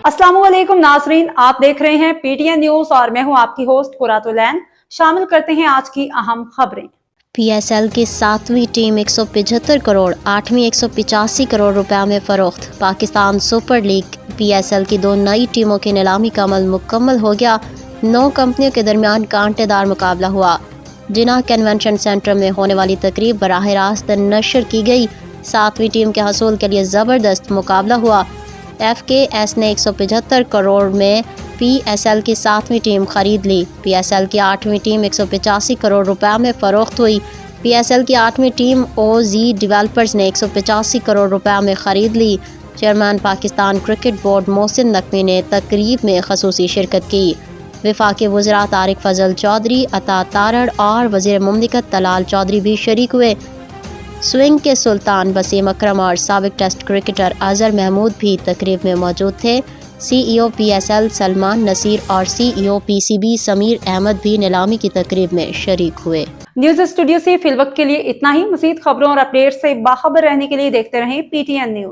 अस्सलाम वालेकुम नाजरीन, आप देख रहे हैं पीटीएन न्यूज और मैं हूं आपकी होस्ट कुरातुलैन। शामिल करते हैं आज की अहम खबरें। पीएसएल की 7वीं टीम 175 करोड़ 8वीं 185 करोड़ रुपए में फरोख्त। पाकिस्तान सुपर लीग पीएसएल की 2 नई टीमों की नीलामी का अमल मुकम्मल हो गया। 9 कंपनियों के दरमियान कांटेदार मुकाबला हुआ। जिना कन्वेंशन सेंटर में होने वाली तकरीब बराह रास्त नशर की गई। 7वीं टीम के हसूल के लिए ज़बरदस्त मुकाबला हुआ। FKS ने 175 करोड़ में PSL की 7वीं टीम खरीद ली। PSL की 8वीं टीम 185 करोड़ रुपए में फ़रोख्त हुई। PSL की 8वीं टीम OZ डेवलपर्स ने 185 करोड़ रुपए में ख़रीद ली। Chairman Pakistan cricket board Mohsin Naqvi ने तकरीब में खसूसी शिरकत की। वफाकी वज़रा तारिक फजल चौधरी, अता तारड़ और वज़ीर मुमलिकत तलाल चौधरी भी शरीक हुए। स्विंग के सुल्तान वसीम अकरम और साबिक टेस्ट क्रिकेटर अजहर महमूद भी तकरीब में मौजूद थे। CEO PSL सलमान नसीर और CEO PCB समीर अहमद भी नीलामी की तकरीब में शरीक हुए। न्यूज स्टूडियो से फिलवक्त के लिए इतना ही। मज़ीद खबरों और अपडेट से बाखबर रहने के लिए देखते रहें PTN न्यूज।